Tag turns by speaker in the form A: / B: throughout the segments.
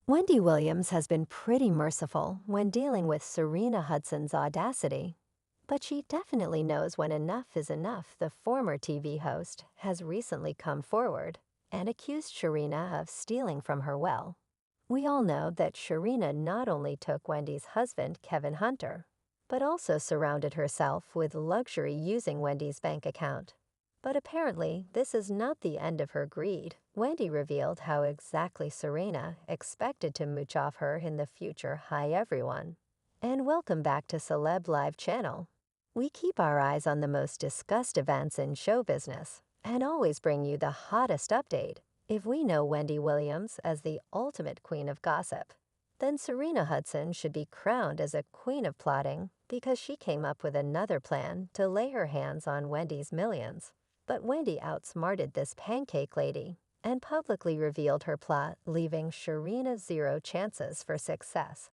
A: Wendy Williams has been pretty merciful when dealing with Sharina Hudson's audacity, but she definitely knows when enough is enough. The former TV host has recently come forward and accused Sharina of stealing from her well. We all know that Sharina not only took Wendy's husband, Kevin Hunter, but also surrounded herself with luxury using Wendy's bank account. But apparently, this is not the end of her greed. Wendy revealed how exactly Serena expected to mooch off her in the future. Hi everyone, and welcome back to Celeb Live channel. We keep our eyes on the most discussed events in show business and always bring you the hottest update. If we know Wendy Williams as the ultimate queen of gossip, then Sharina Hudson should be crowned as a queen of plotting because she came up with another plan to lay her hands on Wendy's millions. But Wendy outsmarted this pancake lady and publicly revealed her plot, leaving Sharina zero chances for success.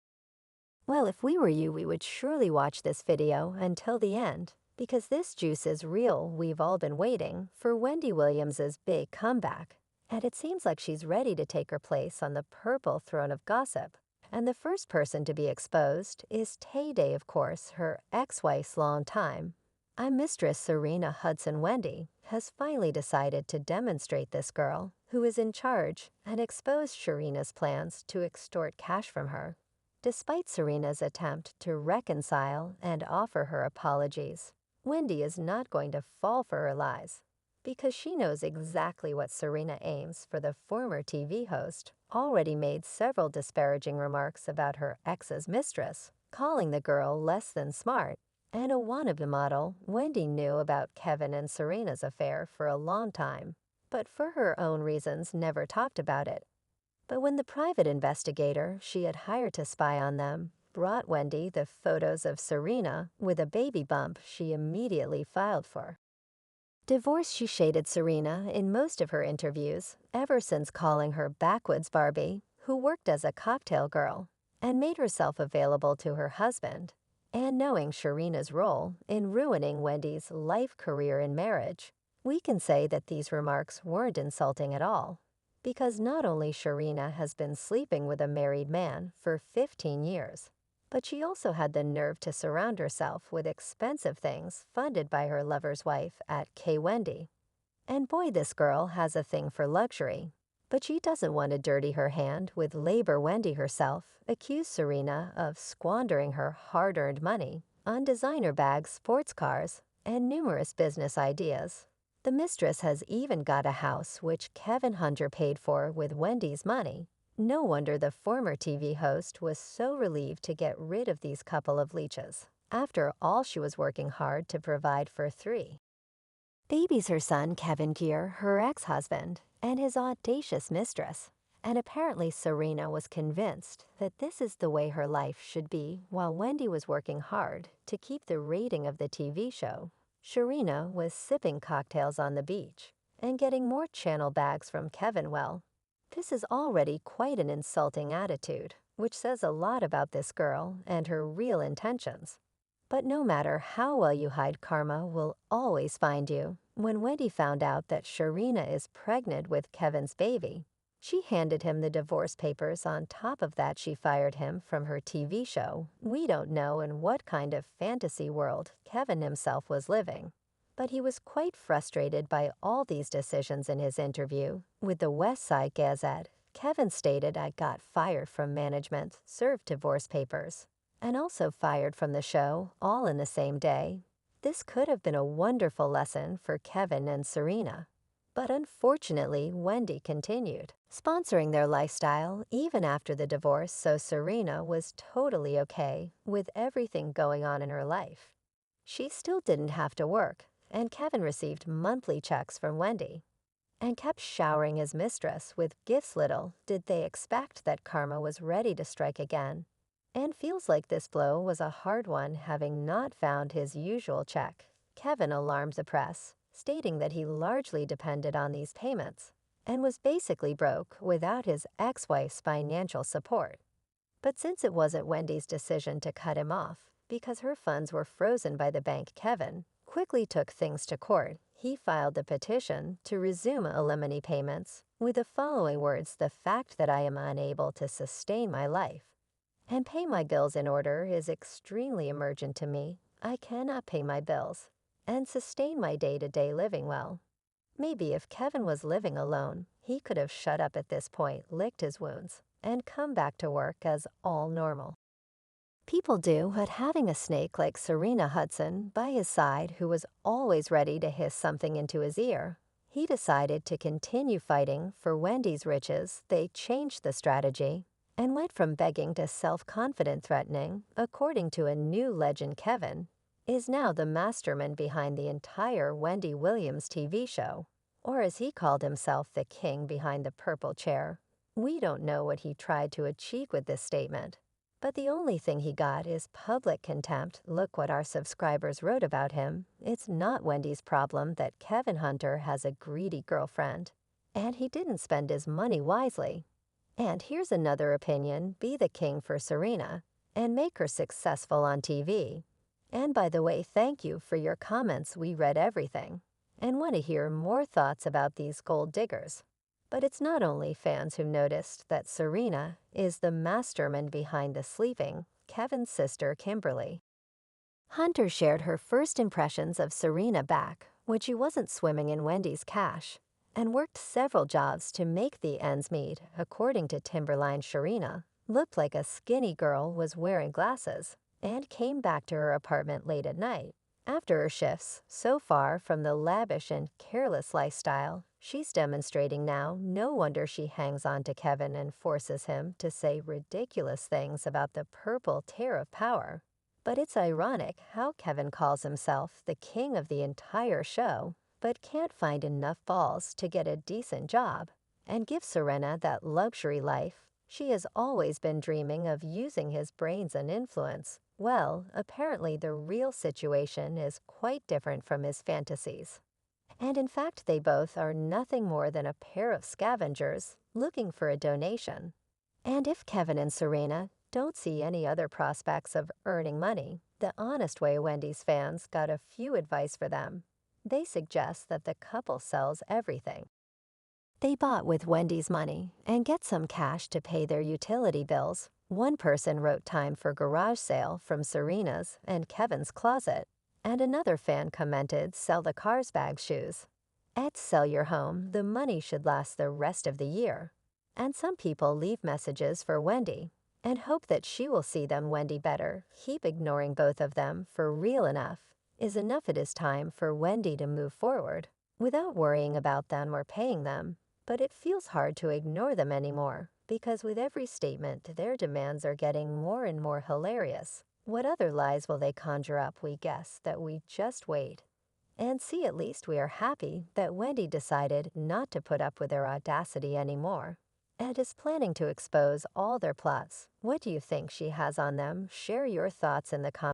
A: Well, if we were you, we would surely watch this video until the end, because this juice is real. We've all been waiting for Wendy Williams's big comeback, and it seems like she's ready to take her place on the purple throne of gossip. And the first person to be exposed is Tay Day, of course, her ex-wife's longtime mistress Sharina Hudson. Wendy has finally decided to demonstrate this girl who is in charge and expose Sharina's plans to extort cash from her. Despite Serena's attempt to reconcile and offer her apologies, Wendy is not going to fall for her lies because she knows exactly what Serena aims for. The former TV host already made several disparaging remarks about her ex's mistress, calling the girl less than smart and a wannabe model. Wendy knew about Kevin and Serena's affair for a long time, but for her own reasons never talked about it. But when the private investigator she had hired to spy on them brought Wendy the photos of Serena with a baby bump, she immediately filed for divorce. She shaded Serena in most of her interviews, ever since calling her backwoods Barbie, who worked as a cocktail girl and made herself available to her husband, and knowing Sharina's role in ruining Wendy's life, career, and marriage. We can say that these remarks weren't insulting at all, because not only Sharina has been sleeping with a married man for 15 years, but she also had the nerve to surround herself with expensive things funded by her lover's wife at K. Wendy. And boy, this girl has a thing for luxury. But she doesn't want to dirty her hand with labor. Wendy herself accused Serena of squandering her hard-earned money on designer bags, sports cars, and numerous business ideas. The mistress has even got a house which Kevin Hunter paid for with Wendy's money. No wonder the former TV host was so relieved to get rid of these couple of leeches. After all, she was working hard to provide for three babies: her son, Kevin Gear, her ex-husband, and his audacious mistress. And apparently Serena was convinced that this is the way her life should be. While Wendy was working hard to keep the rating of the TV show, Sharina was sipping cocktails on the beach and getting more channel bags from Kevin. Well, this is already quite an insulting attitude, which says a lot about this girl and her real intentions. But no matter how well you hide, karma will always find you. When Wendy found out that Sharina is pregnant with Kevin's baby, she handed him the divorce papers. On top of that, she fired him from her TV show. We don't know in what kind of fantasy world Kevin himself was living, but he was quite frustrated by all these decisions. In his interview with the West Side Gazette, Kevin stated, "I got fired from management, served divorce papers, and also fired from the show, all in the same day." This could have been a wonderful lesson for Kevin and Serena. But unfortunately, Wendy continued sponsoring their lifestyle even after the divorce, so Serena was totally okay with everything going on in her life. She still didn't have to work, and Kevin received monthly checks from Wendy and kept showering his mistress with gifts. Little did they expect that karma was ready to strike again, and feels like this blow was a hard one. Having not found his usual check, Kevin alarmed the press, stating that he largely depended on these payments and was basically broke without his ex-wife's financial support. But since it wasn't Wendy's decision to cut him off because her funds were frozen by the bank, Kevin quickly took things to court. He filed a petition to resume alimony payments with the following words: "The fact that I am unable to sustain my life and pay my bills in order is extremely emergent to me. I cannot pay my bills and sustain my day-to-day living well." Maybe if Kevin was living alone, he could have shut up at this point, licked his wounds, and come back to work as all normal. People do, but having a snake like Sharina Hudson by his side who was always ready to hiss something into his ear, he decided to continue fighting for Wendy's riches. They changed the strategy and went from begging to self-confident threatening. According to a new legend, Kevin is now the mastermind behind the entire Wendy Williams TV show, or as he called himself, the king behind the purple chair. We don't know what he tried to achieve with this statement, but the only thing he got is public contempt. Look what our subscribers wrote about him. It's not Wendy's problem that Kevin Hunter has a greedy girlfriend, and he didn't spend his money wisely. And here's another opinion: be the king for Sharina and make her successful on TV. And by the way, thank you for your comments. We read everything and want to hear more thoughts about these gold diggers. But it's not only fans who noticed that Sharina is the mastermind behind the sleeping Kevin's sister, Kimberly. Hunter shared her first impressions of Sharina back when she wasn't swimming in Wendy's cash and worked several jobs to make the ends meet. According to Timberline, Sharina looked like a skinny girl, was wearing glasses, and came back to her apartment late at night after her shifts. So far from the lavish and careless lifestyle she's demonstrating now, no wonder she hangs on to Kevin and forces him to say ridiculous things about the purple tear of power. But it's ironic how Kevin calls himself the king of the entire show, but can't find enough balls to get a decent job and give Sharina that luxury life she has always been dreaming of, using his brains and influence. Well, apparently the real situation is quite different from his fantasies. And in fact, they both are nothing more than a pair of scavengers looking for a donation. And if Kevin and Sharina don't see any other prospects of earning money the honest way, Wendy's fans got a few advice for them. They suggest that the couple sells everything they bought with Wendy's money and get some cash to pay their utility bills. One person wrote time for garage sale from Sharina's and Kevin's closet, and another fan commented, sell the cars, bags, shoes. At sell your home, the money should last the rest of the year. And some people leave messages for Wendy and hope that she will see them. Wendy better keep ignoring both of them. For real, enough is enough. It is time for Wendy to move forward without worrying about them or paying them. But it feels hard to ignore them anymore, because with every statement, their demands are getting more and more hilarious. What other lies will they conjure up? We guess that we just wait and see. At least we are happy that Wendy decided not to put up with their audacity anymore and is planning to expose all their plots. What do you think she has on them? Share your thoughts in the comments.